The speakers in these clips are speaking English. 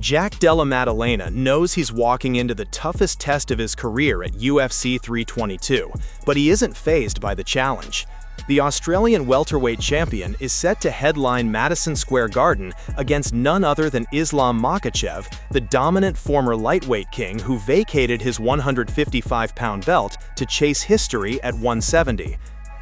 Jack Della Matadilena knows he's walking into the toughest test of his career at UFC 322, but he isn't fazed by the challenge. The Australian welterweight champion is set to headline Madison Square Garden against none other than Islam Makhachev, the dominant former lightweight king who vacated his 155-pound belt to chase history at 170.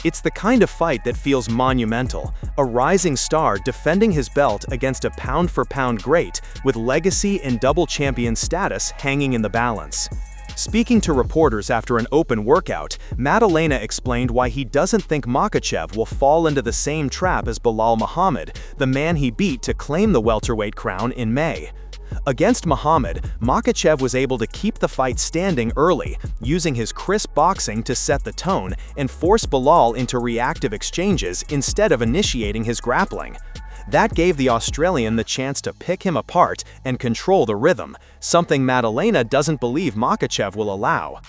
It's the kind of fight that feels monumental, a rising star defending his belt against a pound-for-pound great with legacy and double champion status hanging in the balance. Speaking to reporters after an open workout, Matadilena explained why he doesn't think Makhachev will fall into the same trap as Belal Muhammad, the man he beat to claim the welterweight crown in May. Against Muhammad, Makhachev was able to keep the fight standing early, using his crisp boxing to set the tone and force Belal into reactive exchanges instead of initiating his grappling. That gave the Australian the chance to pick him apart and control the rhythm, something Matadilena doesn't believe Makhachev will allow.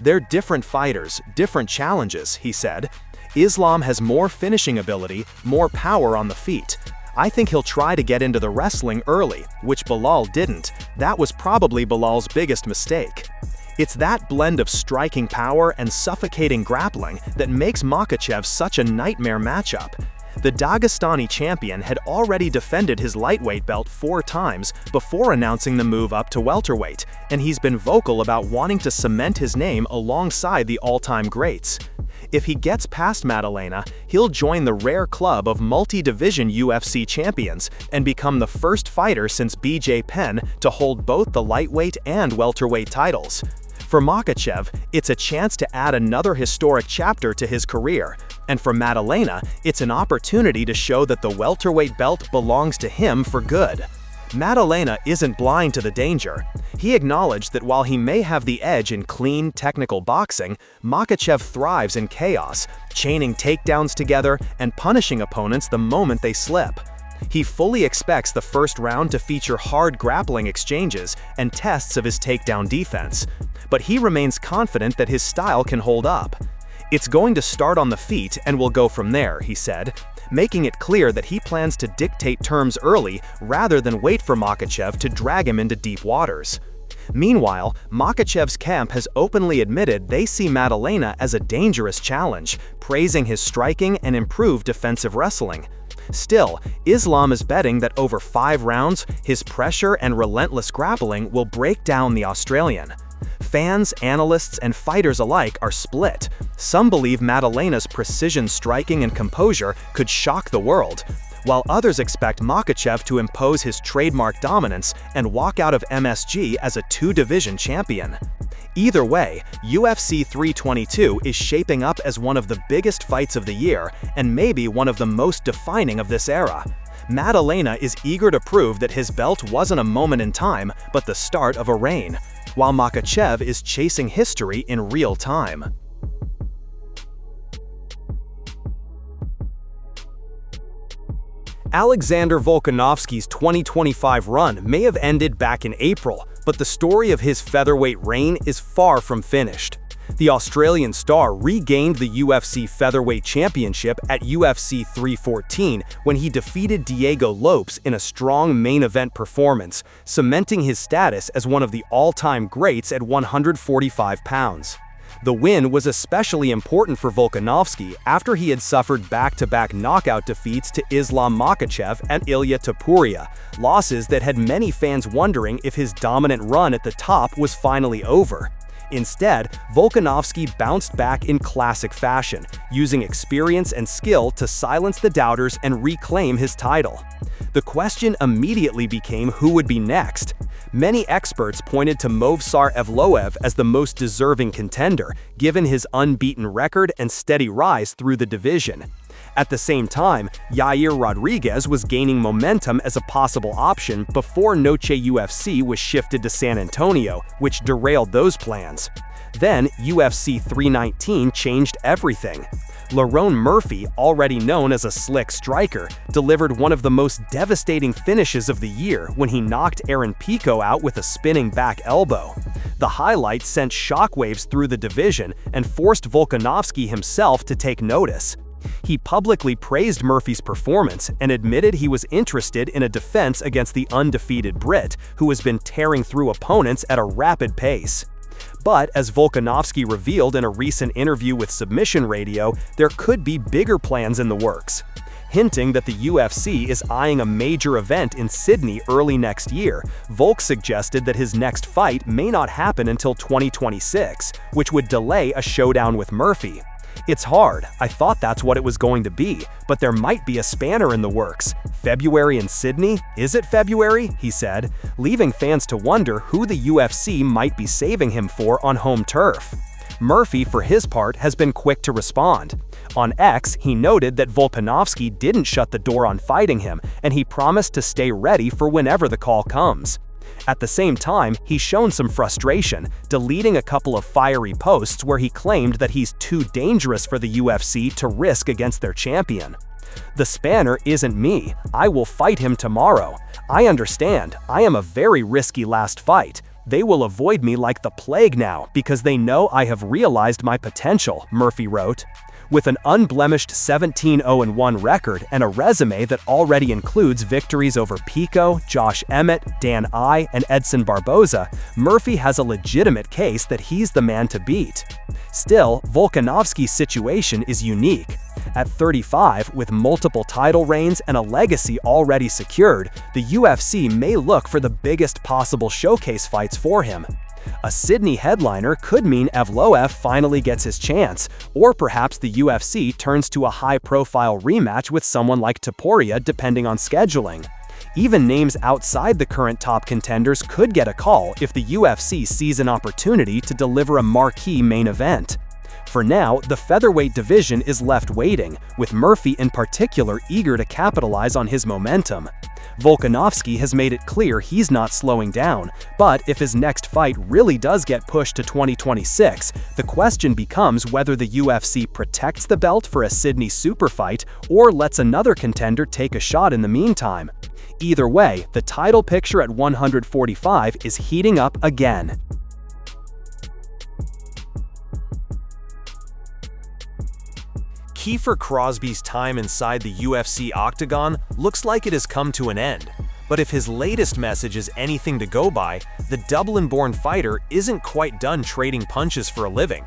"They're different fighters, different challenges," he said. "Islam has more finishing ability, more power on the feet. I think he'll try to get into the wrestling early, which Belal didn't. That was probably Belal's biggest mistake." It's that blend of striking power and suffocating grappling that makes Makhachev such a nightmare matchup. The Dagestani champion had already defended his lightweight belt 4 times before announcing the move up to welterweight, and he's been vocal about wanting to cement his name alongside the all-time greats. If he gets past Matadilena, he'll join the rare club of multi-division UFC champions and become the first fighter since BJ Penn to hold both the lightweight and welterweight titles. For Makhachev, it's a chance to add another historic chapter to his career, and for Matadilena, it's an opportunity to show that the welterweight belt belongs to him for good. Matadilena isn't blind to the danger. He acknowledged that while he may have the edge in clean, technical boxing, Makhachev thrives in chaos, chaining takedowns together and punishing opponents the moment they slip. He fully expects the first round to feature hard grappling exchanges and tests of his takedown defense, but he remains confident that his style can hold up. "It's going to start on the feet and we'll go from there," he said, making it clear that he plans to dictate terms early rather than wait for Makhachev to drag him into deep waters. Meanwhile, Makhachev's camp has openly admitted they see Matadilena as a dangerous challenge, praising his striking and improved defensive wrestling. Still, Islam is betting that over 5 rounds, his pressure and relentless grappling will break down the Australian. Fans, analysts, and fighters alike are split. Some believe Matadilena's precision striking and composure could shock the world, while others expect Makhachev to impose his trademark dominance and walk out of MSG as a 2-division champion. Either way, UFC 322 is shaping up as one of the biggest fights of the year and maybe one of the most defining of this era. Matadilena is eager to prove that his belt wasn't a moment in time, but the start of a reign, while Makhachev is chasing history in real time. Alexander Volkanovski's 2025 run may have ended back in April, but the story of his featherweight reign is far from finished. The Australian star regained the UFC Featherweight Championship at UFC 314 when he defeated Diego Lopes in a strong main event performance, cementing his status as one of the all-time greats at 145 pounds. The win was especially important for Volkanovski after he had suffered back-to-back knockout defeats to Islam Makhachev and Ilia Topuria, losses that had many fans wondering if his dominant run at the top was finally over. Instead, Volkanovski bounced back in classic fashion, using experience and skill to silence the doubters and reclaim his title. The question immediately became who would be next. Many experts pointed to Movsar Evloev as the most deserving contender, given his unbeaten record and steady rise through the division. At the same time, Yair Rodriguez was gaining momentum as a possible option before Noche UFC was shifted to San Antonio, which derailed those plans. Then, UFC 319 changed everything. Lerone Murphy, already known as a slick striker, delivered one of the most devastating finishes of the year when he knocked Aaron Pico out with a spinning back elbow. The highlight sent shockwaves through the division and forced Volkanovski himself to take notice. He publicly praised Murphy's performance and admitted he was interested in a defense against the undefeated Brit, who has been tearing through opponents at a rapid pace. But as Volkanovski revealed in a recent interview with Submission Radio, there could be bigger plans in the works. Hinting that the UFC is eyeing a major event in Sydney early next year, Volk suggested that his next fight may not happen until 2026, which would delay a showdown with Murphy. "It's hard. I thought that's what it was going to be, but there might be a spanner in the works. February in Sydney? Is it February?" he said, leaving fans to wonder who the UFC might be saving him for on home turf. Murphy, for his part, has been quick to respond. On X, he noted that Volkanovski didn't shut the door on fighting him, and he promised to stay ready for whenever the call comes. At the same time, he's shown some frustration, deleting a couple of fiery posts where he claimed that he's too dangerous for the UFC to risk against their champion. "The spanner isn't me. I will fight him tomorrow. I understand. I am a very risky last fight. They will avoid me like the plague now because they know I have realized my potential," Murphy wrote. With an unblemished 17-0-1 record and a resume that already includes victories over Pico, Josh Emmett, Dan I, and Edson Barboza, Murphy has a legitimate case that he's the man to beat. Still, Volkanovski's situation is unique. At 35, with multiple title reigns and a legacy already secured, the UFC may look for the biggest possible showcase fights for him. A Sydney headliner could mean Evloev finally gets his chance, or perhaps the UFC turns to a high-profile rematch with someone like Topuria depending on scheduling. Even names outside the current top contenders could get a call if the UFC sees an opportunity to deliver a marquee main event. For now, the featherweight division is left waiting, with Murphy in particular eager to capitalize on his momentum. Volkanovski has made it clear he's not slowing down, but if his next fight really does get pushed to 2026, the question becomes whether the UFC protects the belt for a Sydney super fight or lets another contender take a shot in the meantime. Either way, the title picture at 145 is heating up again. Kiefer Crosbie's time inside the UFC octagon looks like it has come to an end. But if his latest message is anything to go by, the Dublin-born fighter isn't quite done trading punches for a living.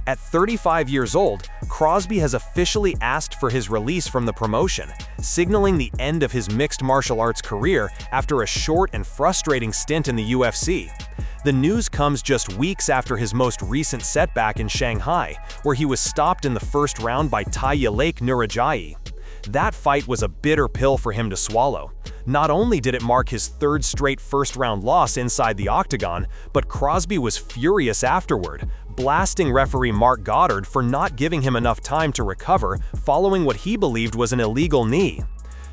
At 35 years old, Crosbie has officially asked for his release from the promotion, signaling the end of his mixed martial arts career after a short and frustrating stint in the UFC. The news comes just weeks after his most recent setback in Shanghai, where he was stopped in the first round by Tayyalake Nurajayi. That fight was a bitter pill for him to swallow. Not only did it mark his third straight first-round loss inside the octagon, but Crosbie was furious afterward, blasting referee Mark Goddard for not giving him enough time to recover following what he believed was an illegal knee.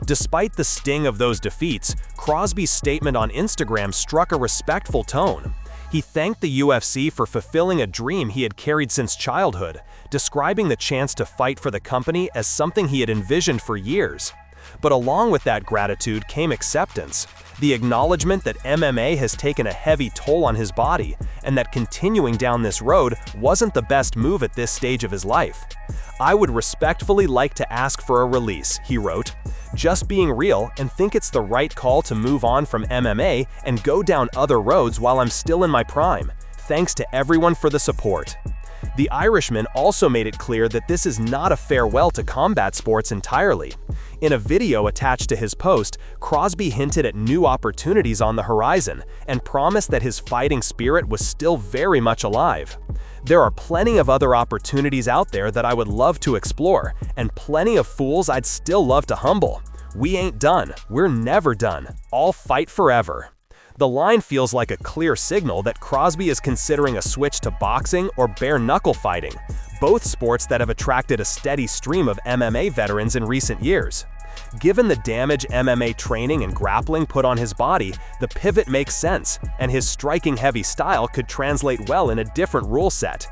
Despite the sting of those defeats, Crosbie's statement on Instagram struck a respectful tone. He thanked the UFC for fulfilling a dream he had carried since childhood, describing the chance to fight for the company as something he had envisioned for years. But along with that gratitude came acceptance, the acknowledgement that MMA has taken a heavy toll on his body, and that continuing down this road wasn't the best move at this stage of his life. "I would respectfully like to ask for a release," he wrote. "Just being real and think it's the right call to move on from MMA and go down other roads while I'm still in my prime. Thanks to everyone for the support." The Irishman also made it clear that this is not a farewell to combat sports entirely. In a video attached to his post, Crosbie hinted at new opportunities on the horizon and promised that his fighting spirit was still very much alive. "There are plenty of other opportunities out there that I would love to explore, and plenty of fools I'd still love to humble. We ain't done. We're never done. I'll fight forever." The line feels like a clear signal that Crosbie is considering a switch to boxing or bare-knuckle fighting, both sports that have attracted a steady stream of MMA veterans in recent years. Given the damage MMA training and grappling put on his body, the pivot makes sense, and his striking-heavy style could translate well in a different rule set.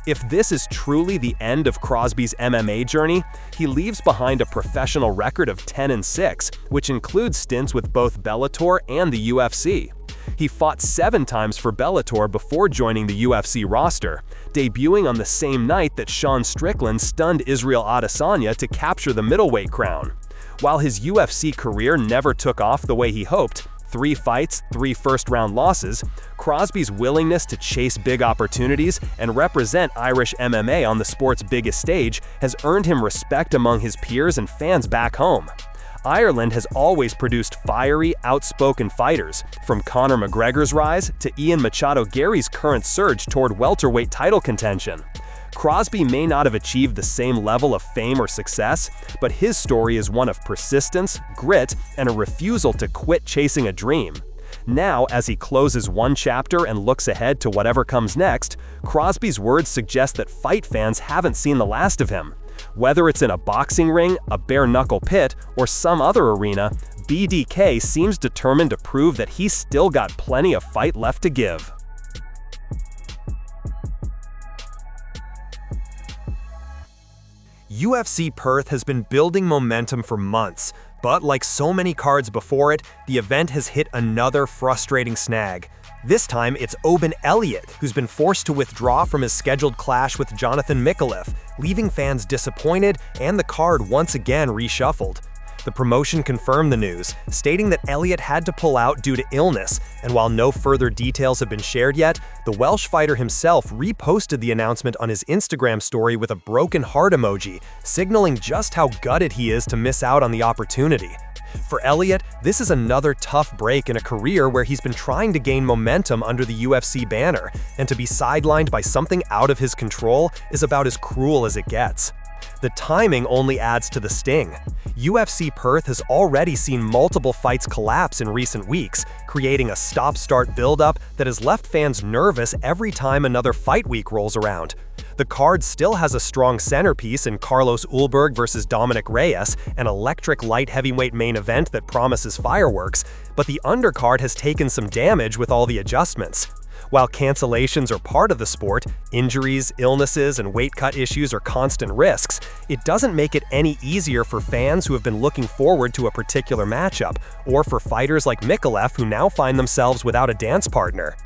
If this is truly the end of Crosbie's MMA journey, he leaves behind a professional record of 10-6, which includes stints with both Bellator and the UFC. He fought 7 times for Bellator before joining the UFC roster, debuting on the same night that Sean Strickland stunned Israel Adesanya to capture the middleweight crown. While his UFC career never took off the way he hoped, 3 fights, 3 first-round losses, Crosbie's willingness to chase big opportunities and represent Irish MMA on the sport's biggest stage has earned him respect among his peers and fans back home. Ireland has always produced fiery, outspoken fighters, from Conor McGregor's rise to Ian Machado Gary's current surge toward welterweight title contention. Crosbie may not have achieved the same level of fame or success, but his story is one of persistence, grit, and a refusal to quit chasing a dream. Now, as he closes one chapter and looks ahead to whatever comes next, Crosbie's words suggest that fight fans haven't seen the last of him. Whether it's in a boxing ring, a bare-knuckle pit, or some other arena, BDK seems determined to prove that he's still got plenty of fight left to give. UFC Perth has been building momentum for months, but like so many cards before it, the event has hit another frustrating snag. This time, it's Oban Elliott, who's been forced to withdraw from his scheduled clash with Jonathan Makhachev, leaving fans disappointed and the card once again reshuffled. The promotion confirmed the news, stating that Elliott had to pull out due to illness, and while no further details have been shared yet, the Welsh fighter himself reposted the announcement on his Instagram story with a broken heart emoji, signaling just how gutted he is to miss out on the opportunity. For Elliott, this is another tough break in a career where he's been trying to gain momentum under the UFC banner, and to be sidelined by something out of his control is about as cruel as it gets. The timing only adds to the sting. UFC Perth has already seen multiple fights collapse in recent weeks, creating a stop-start buildup that has left fans nervous every time another fight week rolls around. The card still has a strong centerpiece in Carlos Ulberg versus Dominic Reyes, an electric light heavyweight main event that promises fireworks, but the undercard has taken some damage with all the adjustments. While cancellations are part of the sport, injuries, illnesses, and weight cut issues are constant risks, it doesn't make it any easier for fans who have been looking forward to a particular matchup, or for fighters like Makhachev who now find themselves without a dance partner.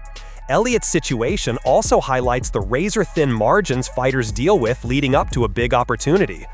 Elliott's situation also highlights the razor-thin margins fighters deal with leading up to a big opportunity.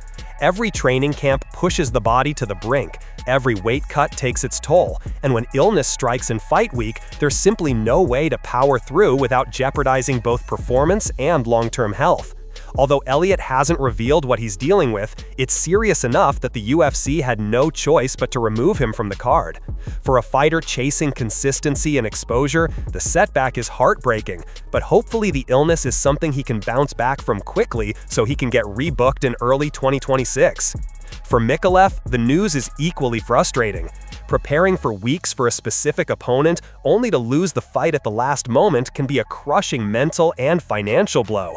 Every training camp pushes the body to the brink, every weight cut takes its toll, and when illness strikes in fight week, there's simply no way to power through without jeopardizing both performance and long-term health. Although Elliott hasn't revealed what he's dealing with, it's serious enough that the UFC had no choice but to remove him from the card. For a fighter chasing consistency and exposure, the setback is heartbreaking, but hopefully the illness is something he can bounce back from quickly so he can get rebooked in early 2026. For Makhachev, the news is equally frustrating. Preparing for weeks for a specific opponent only to lose the fight at the last moment can be a crushing mental and financial blow.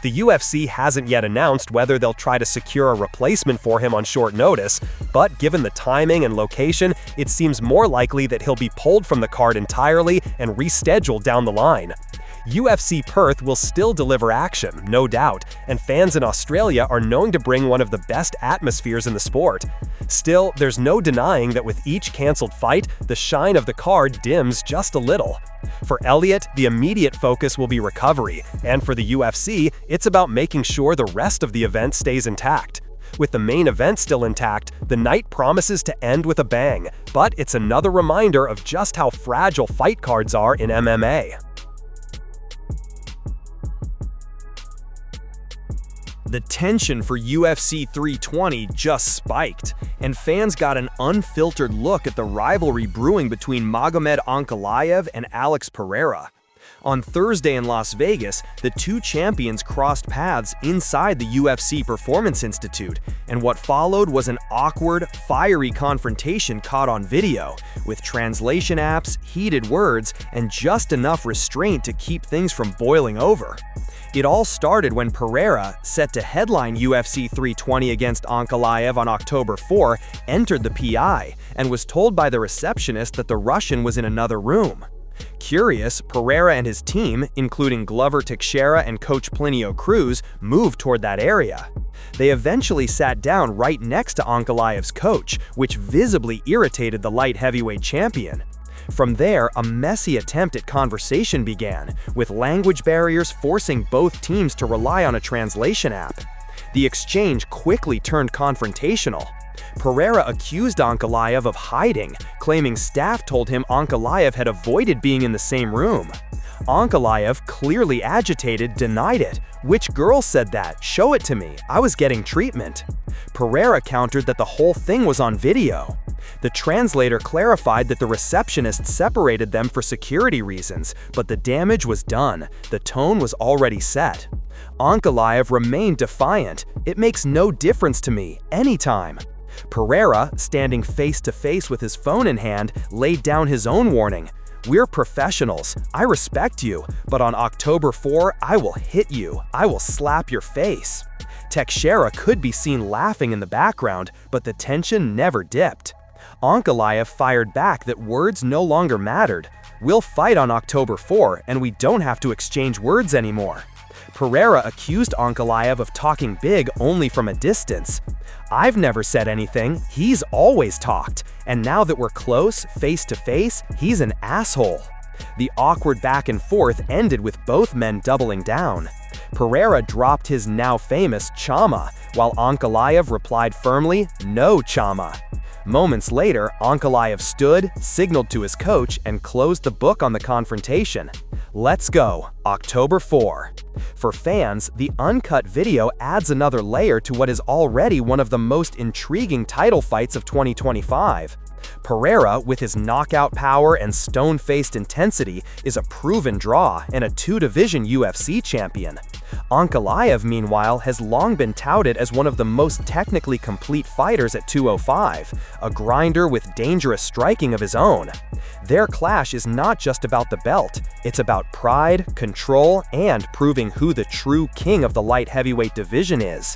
The UFC hasn't yet announced whether they'll try to secure a replacement for him on short notice, but given the timing and location, it seems more likely that he'll be pulled from the card entirely and rescheduled down the line. UFC Perth will still deliver action, no doubt, and fans in Australia are known to bring one of the best atmospheres in the sport. Still, there's no denying that with each cancelled fight, the shine of the card dims just a little. For Elliott, the immediate focus will be recovery, and for the UFC, it's about making sure the rest of the event stays intact. With the main event still intact, the night promises to end with a bang, but it's another reminder of just how fragile fight cards are in MMA. The tension for UFC 320 just spiked, and fans got an unfiltered look at the rivalry brewing between Magomed Ankalaev and Alex Pereira. On Thursday in Las Vegas, the two champions crossed paths inside the UFC Performance Institute, and what followed was an awkward, fiery confrontation caught on video, with translation apps, heated words, and just enough restraint to keep things from boiling over. It all started when Pereira, set to headline UFC 320 against Ankalaev on October 4, entered the PI and was told by the receptionist that the Russian was in another room. Curious, Pereira and his team, including Glover Teixeira and coach Plinio Cruz, moved toward that area. They eventually sat down right next to Ankalaev's coach, which visibly irritated the light heavyweight champion. From there, a messy attempt at conversation began, with language barriers forcing both teams to rely on a translation app. The exchange quickly turned confrontational. Pereira accused Ankalaev of hiding, claiming staff told him Ankalaev had avoided being in the same room. Ankalaev, clearly agitated, denied it. "Which girl said that? Show it to me. I was getting treatment." Pereira countered that the whole thing was on video. The translator clarified that the receptionist separated them for security reasons, but the damage was done. The tone was already set. Ankalaev remained defiant. "It makes no difference to me, anytime." Pereira, standing face to face with his phone in hand, laid down his own warning. "We're professionals. I respect you, but on October 4, I will hit you. I will slap your face." Teixeira could be seen laughing in the background, but the tension never dipped. Ankalaev fired back that words no longer mattered. "We'll fight on October 4, and we don't have to exchange words anymore." Pereira accused Ankalaev of talking big only from a distance. "I've never said anything. He's always talked. And now that we're close, face to face, he's an asshole." The awkward back and forth ended with both men doubling down. Pereira dropped his now famous "chama," while Ankalaev replied firmly, "No chama." Moments later, Ankalaev stood, signaled to his coach, and closed the book on the confrontation. Let's go, October 4. For fans, the uncut video adds another layer to what is already one of the most intriguing title fights of 2025. Pereira, with his knockout power and stone-faced intensity, is a proven draw and a two-division UFC champion. Ankalaev, meanwhile, has long been touted as one of the most technically complete fighters at 205, a grinder with dangerous striking of his own. Their clash is not just about the belt, it's about pride, control, and proving who the true king of the light heavyweight division is.